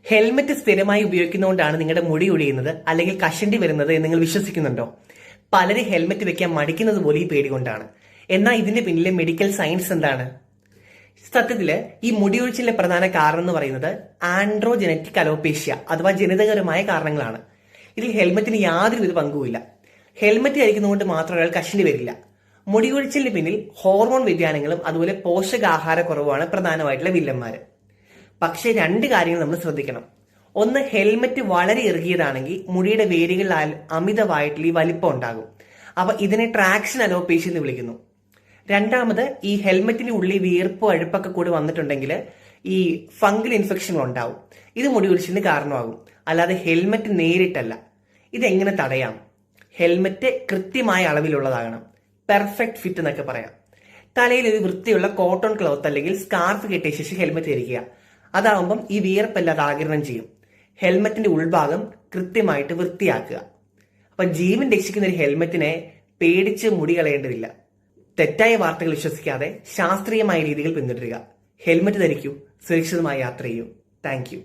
Helmet സ്ഥിരമായി ഉപയോഗിക്കുന്നതുകൊണ്ടാണ് നിങ്ങളുടെ മുടി ഒഴിയുന്നത് അല്ലെങ്കിൽ കഷണ്ടി വരുന്നത് എന്ന് നിങ്ങൾ വിശ്വസിക്കുന്നുണ്ടോ? പലരും ഹെൽമെറ്റ് വെക്കാൻ മടിക്കുന്നത് പോലും ഈ പേടി കൊണ്ടാണ്. എന്നാൽ ഇതിന്റെ പിന്നിലെ മെഡിക്കൽ സയൻസ് എന്താണ്? സത്യത്തില് ഈ മുടിയൊഴിച്ചിലെ പ്രധാന കാരണം എന്ന് പറയുന്നത് ആൻഡ്രോജനറ്റിക് അലോപേഷ്യ അഥവാ ജനിതകപരമായ കാരണങ്ങളാണ്. ഇതിൽ ഹെൽമെറ്റിന് യാതൊരുവിധ പങ്കുമില്ല. ഹെൽമെറ്റ് ധരിക്കുന്നതുകൊണ്ട് മാത്രം ഒരാൾ കഷണ്ടി വരില്ല. മുടിയൊഴിച്ചിലിന് പിന്നിൽ ഹോർമോൺ വ്യതിയാനങ്ങളും അതുപോലെ പോഷകാഹാരക്കുറവുമാണ് പ്രധാനമായിട്ടുള്ള വില്ലന്മാര്. പക്ഷെ രണ്ട് കാര്യങ്ങൾ നമ്മൾ ശ്രദ്ധിക്കണം. ഒന്ന്, ഹെൽമെറ്റ് വളരെ ഇറുകിയതാണെങ്കിൽ മുടിയുടെ വേരുകളിൽ അമിതമായിട്ടുള്ള ഈ വലിപ്പം ഉണ്ടാകും. അപ്പൊ ഇതിനെ ട്രാക്ഷൻ അലോപേഷ്യ എന്ന് വിളിക്കുന്നു. രണ്ടാമത്, ഈ ഹെൽമെറ്റിന്റെ ഉള്ളിൽ വീർപ്പോ അഴുപ്പൊക്കെ കൂടി വന്നിട്ടുണ്ടെങ്കിൽ ഈ ഫംഗൽ ഇൻഫെക്ഷൻ ഉണ്ടാവും. ഇത് മുടി ഒഴിച്ചിലിന് കാരണമാകും, അല്ലാതെ ഹെൽമെറ്റ് നേരിട്ടല്ല. ഇതെങ്ങനെ തടയാം? ഹെൽമെറ്റ് കൃത്യമായ അളവിലുള്ളതാകണം, പെർഫെക്റ്റ് ഫിറ്റ് എന്നൊക്കെ പറയാം. തലയിൽ ഒരു വൃത്തിയുള്ള കോട്ടൺ ക്ലോത്ത് അല്ലെങ്കിൽ സ്കാർഫ് കെട്ടിയ ശേഷം ഹെൽമെറ്റ് ധരിക്കുക. അതാവുമ്പം ഈ വിയർപ്പെല്ലാം ആഗിരണം ചെയ്യും. ഹെൽമെറ്റിന്റെ ഉൾഭാഗം കൃത്യമായിട്ട് വൃത്തിയാക്കുക. അപ്പൊ ജീവൻ രക്ഷിക്കുന്ന ഒരു ഹെൽമെറ്റിനെ പേടിച്ച് മുടി കളയേണ്ടതില്ല. തെറ്റായ വാർത്തകൾ വിശ്വസിക്കാതെ ശാസ്ത്രീയമായ രീതികൾ പിന്തുടരുക. ഹെൽമെറ്റ് ധരിക്കൂ, സുരക്ഷിതമായി യാത്ര ചെയ്യൂ. Thank you.